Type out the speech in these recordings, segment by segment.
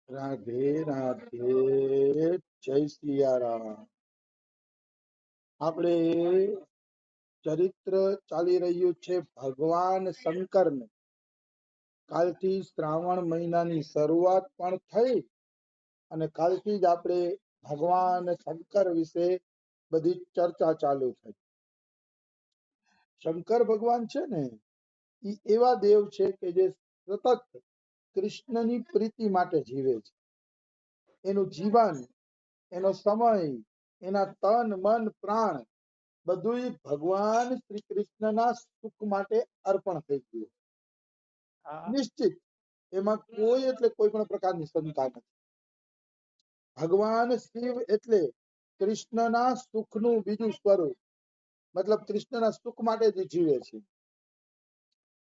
રાધે રાધે, જય સિયારામ. આપણે ચરિત્ર ચાલી રહ્યું છે ભગવાન શંકરનું. કાલથી શ્રાવણ મહિનાની શરૂઆત પણ થઈ અને કાલથી જ આપણે ભગવાન શંકર વિશે બધી ચર્ચા ચાલુ થઈ. શંકર ભગવાન છે ને એ એવા દેવ છે કે જે સતત કૃષ્ણની પ્રીતિ માટે જીવે છે. એનું જીવન, એનો સમય, એના તન મન પ્રાણ બધું ભગવાન શ્રી કૃષ્ણના સુખ માટે અર્પણ થઈ ગયું. નિશ્ચિત એમાં કોઈ એટલે કોઈ પણ પ્રકારની શંકા નથી. ભગવાન શિવ એટલે કૃષ્ણના સુખનું બીજું સ્વરૂપ, મતલબ કૃષ્ણના સુખ માટે જ જીવે છે.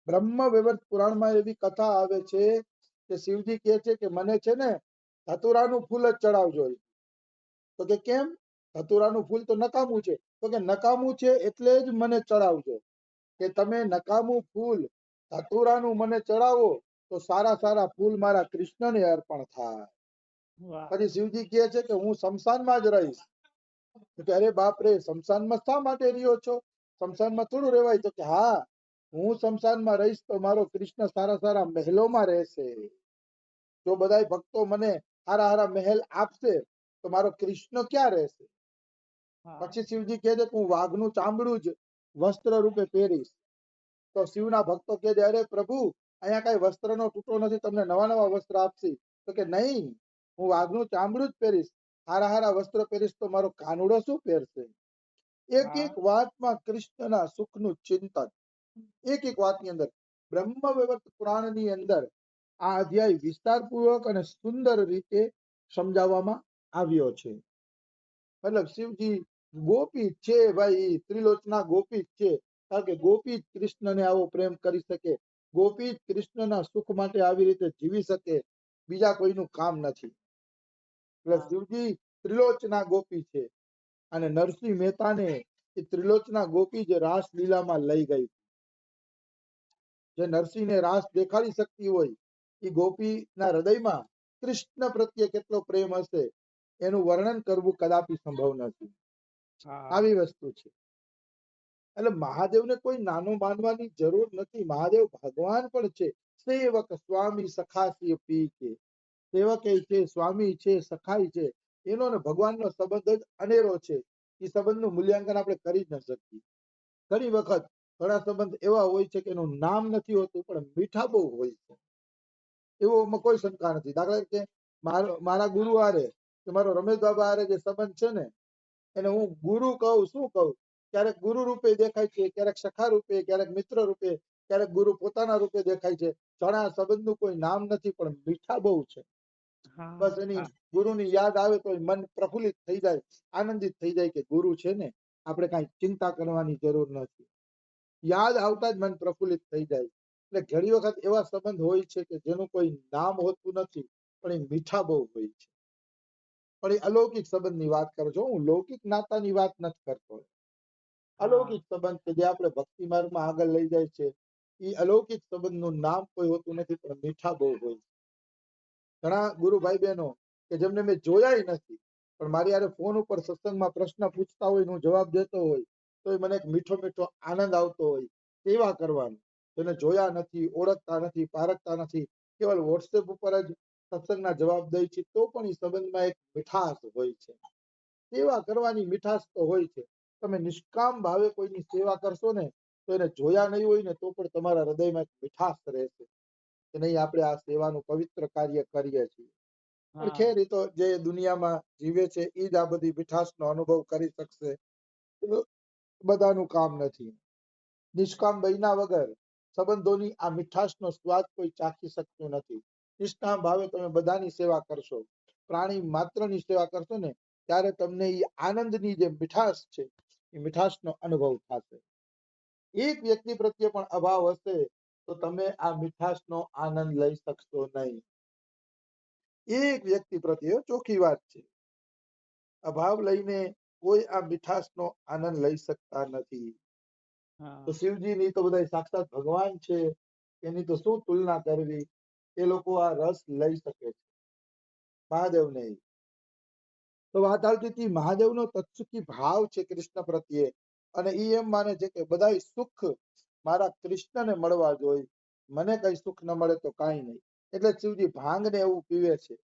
બ્રહ્મ વૈવર્ત પુરાણમાં એવી કથા આવે છે કે શિવજી કહે છે કે મને છે ને ધતુરાનું ફૂલ જ ચડાવજો. તો કે કેમ? ધતુરાનું ફૂલ તો નકામું છે. તો કે નકામું છે એટલે જ મને ચડાવજો, કે તમે નકામું ફૂલ ધતુરાનું મને ચડાવો તો સારા સારા ફૂલ મારા કૃષ્ણને અર્પણ થાય. પછી શિવજી કહે છે કે હું શમશાનમાં જ રહીશ. તો કે અરે બાપ રે, શમશાનમાં શા માટે રહ્યો છો? શમશાનમાં થોડું રહેવાય. તો કે હા, હું શમશાનમાં રહીશ તો મારો કૃષ્ણ સારા સારા મહેલોમાં રહેશે. જો બધા ભક્તો મને હારા હારા મહેલ આપશે તો મારો કૃષ્ણ ક્યાં રહેશે? પછી શિવજી કહે છે કે હું વાઘનું ચામડું જ વસ્ત્ર રૂપે પહેરીશ. તો શિવના ભક્તો કહે છે અરે પ્રભુ, અહીંયા કઈ વસ્ત્રનો તૂટો નથી, તમને નવા નવા વસ્ત્ર આપશે. તો કે નહીં, હું વાઘનું ચામડું જ પહેરીશ. હારા હારા વસ્ત્ર પહેરીશ તો મારો કાનુડો શું પહેરશે? એક એક વાતમાં કૃષ્ણના સુખનું ચિંતન. એક એક વાતની અંદર બ્રહ્મ વૈવર્ત પુરાણની અંદર આ અધ્યાય વિસ્તારપૂર્વક અને સુંદર રીતે સમજાવવામાં આવ્યો છે. મતલબ શિવજી ગોપી છે ભાઈ, ત્રિલોચના ગોપી છે. કારણ કે ગોપી જ કૃષ્ણને આવો પ્રેમ કરી શકે, ગોપી જ કૃષ્ણના સુખ માટે આવી રીતે જીવી શકે, બીજા કોઈનું કામ નથી. એટલે શિવજી ત્રિલોચના ગોપી છે અને નરસિંહ મહેતાને એ ત્રિલોચના ગોપી જ રાસલીલામાં લઈ ગઈ. જે નરસિંહને રાસ દેખાડી શકતી હોય એ ગોપીના હૃદયમાં કૃષ્ણ પ્રત્યે કેટલો પ્રેમ હશે એનું વર્ણન કરવું કદાપી સંભવ નથી. આવી વસ્તુ છે. એટલે મહાદેવને કોઈ નાનો માનવાની જરૂર નથી. મહાદેવ ભગવાન પણ છે. સેવક સ્વામી સખાસી પી કે, સેવક છે, સ્વામી છે, સખાઈ છે. એનો ને ભગવાનનો સંબંધ જ અનેરો છે. એ સંબંધનું મૂલ્યાંકન આપણે કરી જ ન શકીએ. ઘણી વખત ઘણા સંબંધ એવા હોય છે કે એનું નામ નથી હોતું પણ મીઠા બહુ હોય છે. એવો કોઈ શંકા નથી. દાખલા તરીકે મારા ગુરુ હારે કે મારો રમેશ બાબા હારે જે સંબંધ છે ને એને હું ગુરુ કહું, શું કહું? ક્યારેક ગુરુ રૂપે દેખાય છે, ક્યારેક સખા રૂપે, ક્યારેક મિત્ર રૂપે, ક્યારેક ગુરુ પોતાના રૂપે દેખાય છે. ઘણા સંબંધનું કોઈ નામ નથી પણ મીઠા બહુ છે. બસ એની ગુરુની યાદ આવે તો મન પ્રફુલ્લિત થઈ જાય, આનંદિત થઈ જાય કે ગુરુ છે ને, આપણે કઈ ચિંતા કરવાની જરૂર નથી. યાદ આવતા જ મન પ્રફુલ્લિત થઈ જાય. એટલે ઘણી વખત એવા સંબંધ હોય છે કે જેનું કોઈ નામ હોતું નથી પણ એ મીઠા બહુ હોય છે. પણ એ અલૌકિક સંબંધની વાત કરું છું, હું લૌકિક નાતાની વાત નથી કરતો. અલૌકિક સંબંધ કે જે આપણે ભક્તિ માર્ગમાં આગળ લઈ જાય છે, એ અલૌકિક સંબંધનું નામ કોઈ હોતું નથી પણ મીઠા બહુ હોય. ઘણા ગુરુ ભાઈ બહેનો કે જેમને મેં જોયા નથી પણ મારી યારે ફોન ઉપર સત્સંગમાં પ્રશ્ન પૂછતા હોય, હું જવાબ દેતો હોય તો મને એક મીઠો મીઠો આનંદ આવતો હોય. સેવા કરવાનું, જેને જોયા નથી, ઓળખતા નથી, પારખતા નથી, કેવલ વોટ્સએપ ઉપર જ સત્સંગના જવાબ દઈ છે તો પણ એ સંબંધમાં એક મીઠાશ હોય છે. સેવા કરવાની મીઠાશ તો હોય છે. તમે નિષ્કામ ભાવે કોઈની સેવા કરશો ને તો એને જોયા નહીં હોય ને તો પણ તમારા હૃદયમાં એક મીઠાશ રહેશે કે નહીં, આપણે આ સેવાનું પવિત્ર કાર્ય કરીએ છીએ. પણ ખેર એ તો જે દુનિયામાં જીવે છે એ જ આ બધી મીઠાશનો અનુભવ કરી શકશે. બધાનું કામ નથી. નિષ્કામ બન્યા વગર સંબંધોની આ મીઠાશનો સ્વાદ કોઈ ચાખી શકતું નથી. નિષ્કામ ભાવે તમે બધાની સેવા કરશો, પ્રાણી માત્રની સેવા કરશો ને ત્યારે તમને એ આનંદની જે મીઠાશ છે એ મીઠાશનો અનુભવ થશે. એક વ્યક્તિ પ્રત્યે પણ અભાવ હશે તો તમે આ મીઠાશનો આનંદ લઈ શકશો નહીં. એક વ્યક્તિ પ્રત્યે ચોખ્ખી વાત છે, અભાવ લઈને કોઈ આ મીઠાશનો આનંદ લઈ શકતા નથી. તો શિવજીની તો બધા સાક્ષાત ભગવાન છે, એની તો શું તુલના કરવી. એ લોકો આ રસ લઈ શકે છે. મહાદેવને. તો વાત આવતી હતી મહાદેવનો તત્સુખી ભાવ છે કૃષ્ણ પ્રત્યે, અને એ એમ માને છે કે બધા સુખ મારા કૃષ્ણને મળવા જોઈએ, મને કઈ સુખ ન મળે તો કાંઈ નહીં. એટલે શિવજી ભાંગને એવું પીવે છે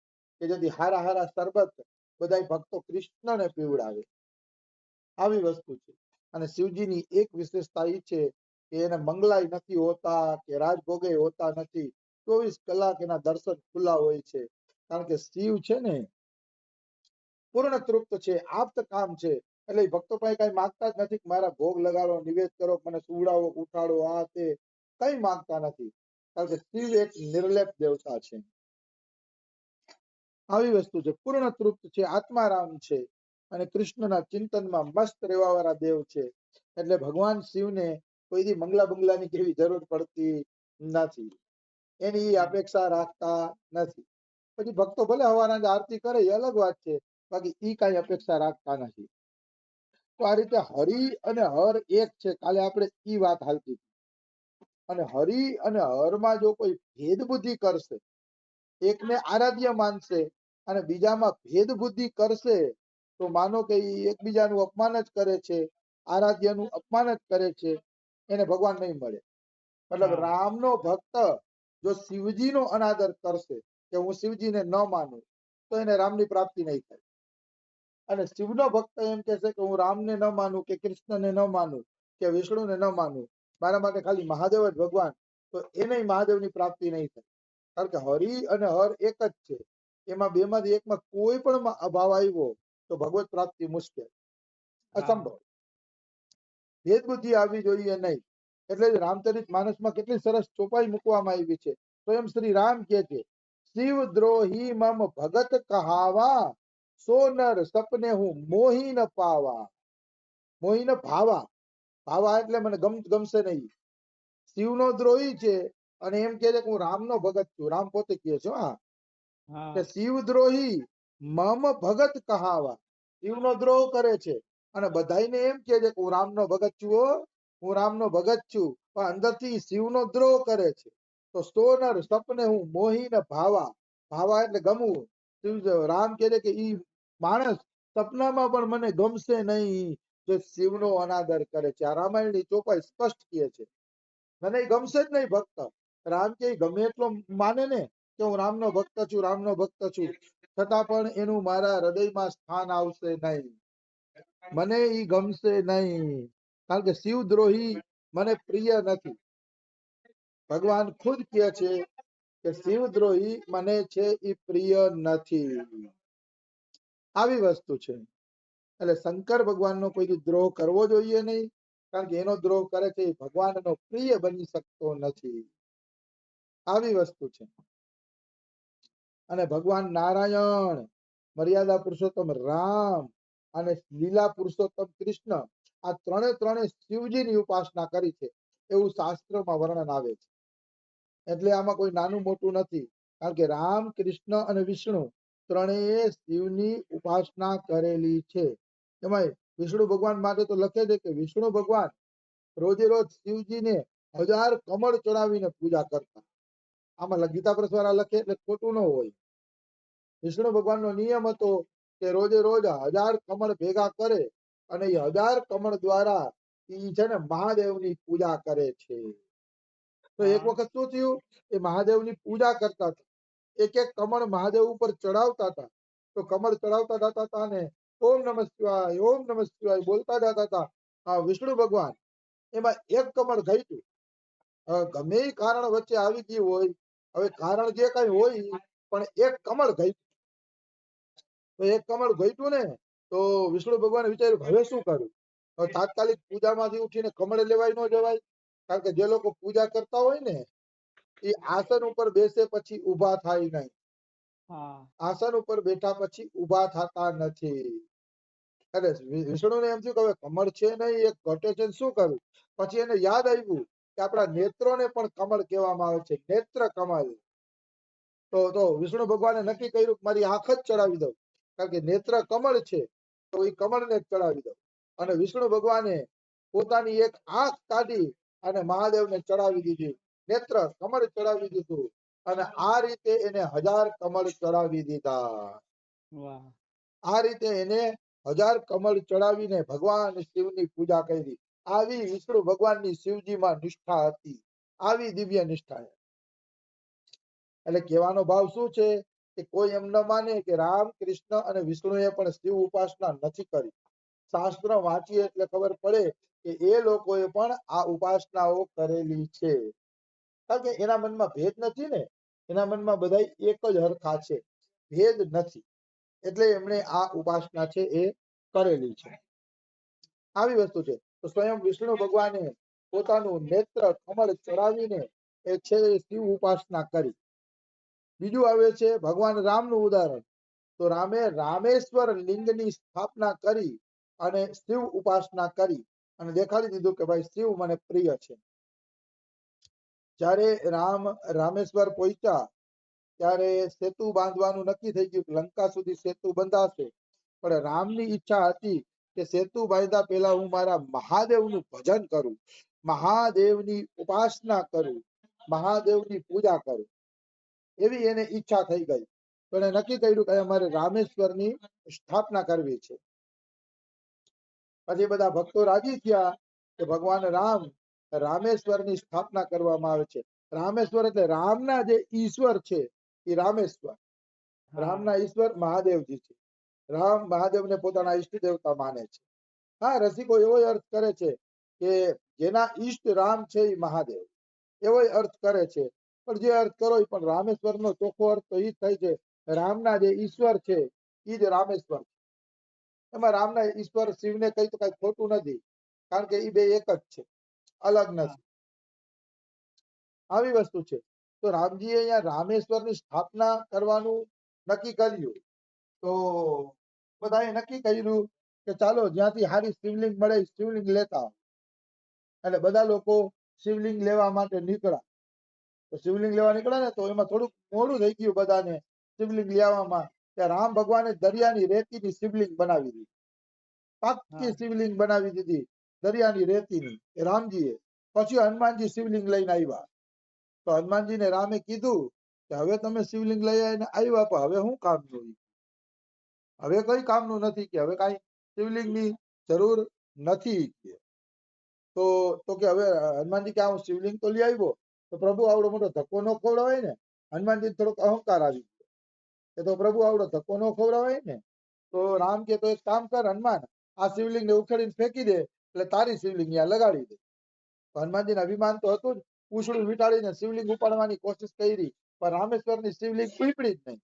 કે જેથી હારા હારા શરબત બધા ભક્તો કૃષ્ણને પીવડાવે. આવી વસ્તુ છે. અને શિવજીની એક વિશેષતા એ છે કે એને મંગલાય નથી હોતા કે રાજભોગે હોતા નથી, 24 કલાક એના દર્શન ખુલ્લા હોય છે. કારણ કે શિવ છે ને પૂર્ણ તૃપ્ત છે, આપ્ત કામ છે. એટલે ભક્તો પાસે કઈ માંગતા જ નથી કે મારા ભોગ લગાડો, નિવેદ કરો, મને સુવડાવો, ઉઠાડો, આ તે કઈ માંગતા નથી. કારણ કે શિવ એક નિર્લેપ દેવતા છે. આવી વસ્તુ છે, પૂર્ણ તૃપ્ત છે, આત્મારામ છે, અને કૃષ્ણના ચિંતનમાં મસ્ત રહેવા વાળા દેવ છે. એટલે ભગવાન શિવને કોઈ દી મંગલા બંગલાની કેવી જરૂર પડતી નથી, એની અપેક્ષા રાખતા નથી. પછી ભક્તો ભલે હવાના આરતી કરે એ અલગ વાત છે, બાકી ઈ કઈ અપેક્ષા રાખતા નથી. તો આ રીતે હરિ અને હર એક છે. કાલે આપણે ઈ વાત હાલતી. અને હરિ અને હરમાં જો કોઈ ભેદ બુદ્ધિ કરશે, એકને આરાધ્ય માનશે અને બીજામાં ભેદ બુદ્ધિ કરશે, તો માનો કે એકબીજાનું અપમાન જ કરે છે, આરાધ્યનું અપમાન જ કરે છે, એને ભગવાન નહીં મળે. મતલબ રામનો ભક્ત જો શિવજીનો અનાદર કરશે કે હું શિવજીને ન માનું, તો એને રામની પ્રાપ્તિ નહીં થાય. અને શિવનો ભક્ત એમ કહેશે કે હું રામને ન માનું કે કૃષ્ણને ન માનું કે વિષ્ણુને ન માનું, મારા માટે ખાલી મહાદેવ જ ભગવાન, તો એને મહાદેવની પ્રાપ્તિ નહીં થાય. કારણ કે હરિ અને હર એક જ છે. એમાં બેમાંથી એકમાં કોઈ પણ અભાવ આવ્યો તો ભગવત પ્રાપ્તિ મુશ્કેલ, અસંભવ. ભેદ બુદ્ધિ આવવી જોઈએ નહીં. એટલે જ રામચરિત માનસમાં કેટલી સરસ ચોપાઈ મૂકવામાં આવી છે. સ્વયં શ્રી રામ કહે છે, શિવ દ્રોહી મમ ભગત કહાવા, સોનર સપને હું મોહી ન પાવા. મોહી ન ભાવા, ભાવા એટલે મને ગમશે નહીં. શિવનો દ્રોહી છે અને એમ કહે છે કે હું રામનો ભગત છું. રામ પોતે કહે છે કે શિવ દ્રોહી મમ ભગત કહાવા, શિવનો દ્રોહ કરે છે અને બધાને એમ કહે છે કે હું રામનો ભગત છું, હું રામનો ભગત છું, પણ અંદરથી શિવનો દ્રોહ કરે છે. તો સોનર સપને હું મોહી ન ભાવા, ભાવા એટલે ગમવું. રામ કહે છે કે ઈ માણસ સપનામાં પણ મને ગમશે નહીં જે શિવનો અનાદર કરે છે. આ રામાયણની ચોપાઈ સ્પષ્ટ કહે છે. મને ગમશે જ નહીં ભક્ત. રામ કે ગમે એટલો માને ને કે હું રામનો ભક્ત છું, રામનો ભક્ત છું, છતાં પણ એનું મારા હૃદયમાં સ્થાન આવશે નહીં, મને ઈ ગમશે નહીં. કારણ કે શિવ દ્રોહી મને પ્રિય નથી. ભગવાન ખુદ કહે છે કે શિવ દ્રોહી મને છે ઈ પ્રિય નથી. આવી વસ્તુ છે. એટલે શંકર ભગવાનનો કોઈ દ્રોહ કરવો જોઈએ નહીં, કારણ કે એનો દ્રોહ કરે છે એ ભગવાનનો પ્રિય બની શકતો નથી. આવી વસ્તુ છે. અને ભગવાન નારાયણ, મર્યાદા પુરુષોત્તમ રામ અને લીલા પુરુષોત્તમ કૃષ્ણ, આ ત્રણે શિવજીની ઉપાસના કરી છે એવું શાસ્ત્રમાં વર્ણન આવે છે. એટલે આમાં કોઈ નાનું મોટું નથી. કારણ કે રામ, કૃષ્ણ અને વિષ્ણુ ત્રણેય શિવની ઉપાસના કરેલી છે. એમાં વિષ્ણુ ભગવાન માટે તો લખે છે કે વિષ્ણુ ભગવાન રોજે રોજ શિવજીને 1000 કમળ ચડાવીને પૂજા કરતા. આમાં ગીતા પ્રેસ વાળા લખે એટલે ખોટું ન હોય. વિષ્ણુ ભગવાનનો નિયમ હતો કે રોજે રોજ 1000 કમળ ભેગા કરે અને એ 1000 કમળ દ્વારા ઈ છે ને મહાદેવની પૂજા કરે છે. તો એક વખત શું થયું, એ મહાદેવની પૂજા કરતા હતા, એક એક કમળ મહાદેવ ઉપર ચડાવતા હતા. તો કમળ ચડાવતા જતા હતા ને ઓમ નમઃ શિવાય, ઓમ નમઃ શિવાય બોલતા જતા હતા. વિષ્ણુ ભગવાન એમાં એક કમળ ઘટ્યું. ગમે એ કારણ વચ્ચે આવી ગયું હોય, હવે કારણ જે કઈ હોય, પણ એક કમળ ઘટ્યું. તો એક કમળ ઘટ્યું ને તો વિષ્ણુ ભગવાને વિચાર્યું હવે શું કરું. તાત્કાલિક પૂજામાંથી ઉઠીને કમળ લેવાય ન જવાય. કારણ કે જે લોકો પૂજા કરતા હોય ને એ આસન ઉપર બેસે પછી ઉભા થાય નહીં. આસન ઉપર બેઠા પછી ઉભા થતા નથી. એટલે વિષ્ણુને એમ થયું કે હવે કમળ છે નહીં, એક ઘટે છે, શું કરવું. પછી એને યાદ આવ્યું કે આપણા નેત્રોને પણ કમળ કહેવામાં આવે છે, નેત્ર કમળ. તો વિષ્ણુ ભગવાને નક્કી કર્યું કે મારી આંખ જ ચડાવી દઉં, કારણ કે નેત્ર કમળ છે તો એ કમળને જ ચડાવી દઉં. અને વિષ્ણુ ભગવાને પોતાની એક આંખ કાઢી અને મહાદેવને ચડાવી દીધી, નેત્ર કમળ ચડાવી દીધું. અને આ રીતે એને 1000 કમળ ચડાવી દીધા. આ રીતે એને 1000 કમળ ચડાવીને ભગવાન શિવની પૂજા કરી. આવી વિષ્ણુ ભગવાનની શિવજીમાં નિષ્ઠા હતી. આવી દિવ્ય નિષ્ઠા. એટલે કહેવાનો ભાવ શું છે કે કોઈ એમ ન માને કે રામ કૃષ્ણ અને વિષ્ણુએ પણ શિવ ઉપાસના નથી કરી. શાસ્ત્ર વાંચીએ એટલે ખબર પડે કે એ લોકોએ પણ આ ઉપાસનાઓ કરેલી છે. કારણ કે એના મનમાં ભેદ નથી ને, એના મનમાં બધા એક જ હરખા છે, ભેદ નથી. એટલે એમણે આ ઉપાસના છે એ કરેલી છે. આવી વસ્તુ છે. તો સ્વયં વિષ્ણુ ભગવાને પોતાનું નેત્ર કમળ ચડાવીને એ છે શિવ ઉપાસના કરી. બીજું આવે છે ભગવાન રામનું ઉદાહરણ. તો રામે રામેશ્વર લિંગની સ્થાપના કરી અને શિવ ઉપાસના કરી અને દેખાડી દીધું કે ભાઈ શિવ મને પ્રિય છે. જ્યારે રામ રામેશ્વર પહોંચ્યા ત્યારે સેતુ બાંધવાનું નક્કી થઈ ગયું. લંકા સુધી સેતુ બંધાશે, પણ રામની ઈચ્છા હતી કે સેતુ બાંધ્યા પહેલા હું મારા મહાદેવનું ભજન કરું, મહાદેવની ઉપાસના કરું, મહાદેવની પૂજા કરું. એવી એને ઈચ્છા થઈ ગઈ. તો એને નક્કી કર્યું કે અમારે રામેશ્વરની સ્થાપના કરવી છે. પછી બધા ભક્તો રાજી થયા કે ભગવાન રામ રામેશ્વરની સ્થાપના કરવામાં આવે છે. રામેશ્વર એટલે રામના જે ઈશ્વર છે એ રામેશ્વર. રામના ઈશ્વર મહાદેવજી છે. રામ મહાદેવને પોતાના ઈષ્ટ દેવતા માને છે. હા, રસિકો એવો અર્થ કરે છે કે જેના ઈષ્ટ રામ છે એ મહાદેવ, એવો અર્થ કરે છે. પણ જે અર્થ કરો એ પણ રામેશ્વરનો ચોખ્ખો અર્થ તો એ જ થાય છે રામના જે ઈશ્વર છે એ જ રામેશ્વર છે. એમાં રામના ઈશ્વર શિવને કઈ તો કઈ ખોટું નથી, કારણ કે એ બે એક જ છે, અલગ નથી. આવી વસ્તુ છે. તો રામજીએ અહીંયા રામેશ્વરની સ્થાપના કરવાનું નક્કી કર્યું. તો બધાએ નક્કી કર્યું કે ચાલો જ્યાંથી સારી શિવલિંગ મળે શિવલિંગ લેતા. એટલે બધા લોકો શિવલિંગ લેવા માટે નીકળ્યા. તો શિવલિંગ લેવા નીકળ્યા ને તો એમાં થોડુંક મોડું થઈ ગયું બધાને શિવલિંગ લેવામાં. ત્યાં રામ ભગવાને દરિયાની રેતીની શિવલિંગ બનાવી દીધી. પાક્કી શિવલિંગ બનાવી દીધી દરિયાની રેતીની રામજીએ. પછી હનુમાનજી શિવલિંગ લઈને આવ્યા. તો હનુમાનજીને રામે કીધું કે હવે તમે શિવલિંગ લઈ આવીને આવ્યા, પણ હવે શું કામનું? હવે કઈ કામનું નથી, કે હવે કઈ શિવલિંગની જરૂર નથી. તો કે હવે હનુમાનજી કે હું શિવલિંગ તો લઈ આવ્યો, તો પ્રભુ આવડો મોટો ધક્કો ન ખવડાવાય ને. હનુમાનજી થોડોક અહંકાર આવી ગયો કે તો પ્રભુ આવડો ધક્કો ન ખવડાવાય ને. તો રામ કે તો એક કામ કર હનુમાન, આ શિવલિંગ ને ઉખેડીને ફેંકી દે એટલે તારી શિવલિંગ ત્યાં લગાડી દે. તો હનુમાનજીને અભિમાન તો હતું જ. પૂછડું વીંટાળીને શિવલિંગ ઉપાડવાની કોશિશ કરી, પણ રામેશ્વરની શિવલિંગ પીપળી જ નહીં.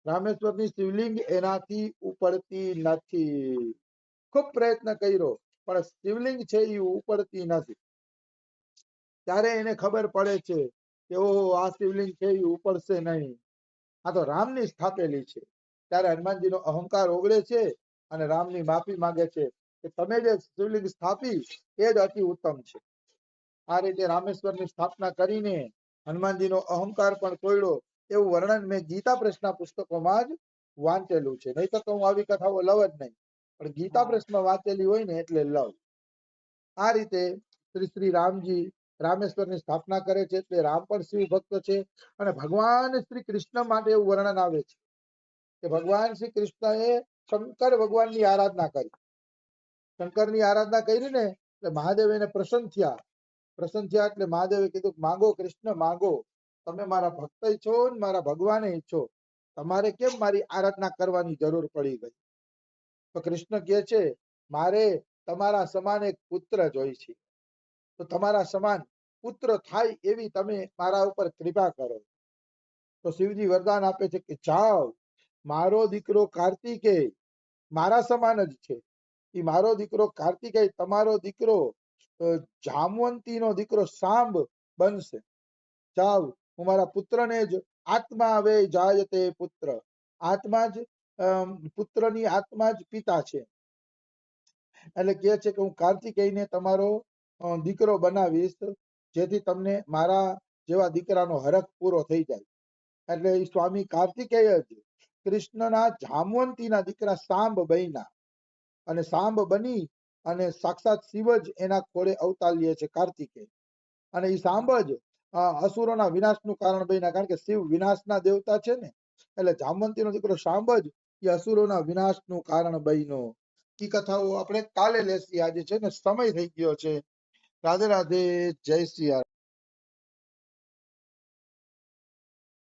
રામેશ્વરની શિવલિંગ એનાથી ઉપડતી નથી. ખૂબ પ્રયત્ન કર્યો પણ શિવલિંગ છે એ ઉપડતી નથી. ત્યારે એને ખબર પડે છે કે ઓહો, આ શિવલિંગ છે એ ઉપડશે નહીં, આ તો રામની સ્થાપેલી છે. ત્યારે હનુમાનજીનો અહંકાર ઓગળે છે અને રામની માફી માંગે છે કે તમે જે શિવલિંગ સ્થાપી એ જ અતિ ઉત્તમ છે. આ રીતે રામેશ્વરની સ્થાપના કરીને હનુમાનજીનો અહંકાર પણ તોડ્યો. એવું વર્ણન મેં ગીતા પ્રેસના પુસ્તકોમાં જ વાંચેલું છે. નહીં તો હું આવી કથાઓ લવ જ નહીં, પણ ગીતા પ્રેસમાં વાંચેલી હોય ને એટલે લવ. આ રીતે શ્રી રામજી રામેશ્વરની સ્થાપના કરે છે. એટલે રામ પણ શિવ ભક્ત છે. અને ભગવાન શ્રી કૃષ્ણ માટે એવું વર્ણન આવે છે કે ભગવાન શ્રી કૃષ્ણએ શંકર ભગવાનની આરાધના કરી. શંકરની આરાધના કરી ને એટલે મહાદેવ એને પ્રસન્ન થયા. પ્રસન્ન થયા એટલે મહાદેવે કીધું માંગો કૃષ્ણ માંગો, તમે મારા ભક્ત છો ને મારા ભગવાન છો, તમારે કેમ મારી આરાધના કરવાની જરૂર પડી ગઈ? તો કૃષ્ણ કહે છે મારે તમારા સમાન એક પુત્ર જોઈ છે. તો તમારા સમાન પુત્ર થાય એવી તમે મારા ઉપર કૃપા કરો. તો શિવજી વરદાન આપે છે કે જાઓ, મારો દીકરો કાર્તિકેય મારા સમાન જ છે. એ મારો દીકરો કાર્તિકેય તમારો દીકરો જામવંતીનો દીકરો સાંબ બનશે. જાઓ, હું મારા પુત્રને જ આત્મા આવે જાય તે પુત્ર, આત્મા જ પુત્રની આત્મા જ પિતા છે. એટલે કહે છે કે હું કાર્તિકેયને તમારો દીકરો બનાવીશ, જેથી તમને મારા જેવા દીકરાનો હરખ પૂરો થઈ જાય. એટલે એ સ્વામી કાર્તિકેય જ કૃષ્ણના જામવંતીના દીકરા સાંબ બન્યા. અને સાંબ બની અને સાક્ષાત શિવ જ એના ખોળે અવતાર લે છે કાર્તિકેય. અને એ સાંબ જ અસુરોના વિનાશનું કારણ બન્યા, કારણ કે શિવ વિનાશના દેવતા છે ને, એટલે જામવંતીનો દીકરો શાંબ જ એ અસુરોના વિનાશનું કારણ બન્યો. એ કથાઓ આપણે કાલે લેશી. આજે છે ને સમય થઈ ગયો છે. રાધે રાધે, જય સિયા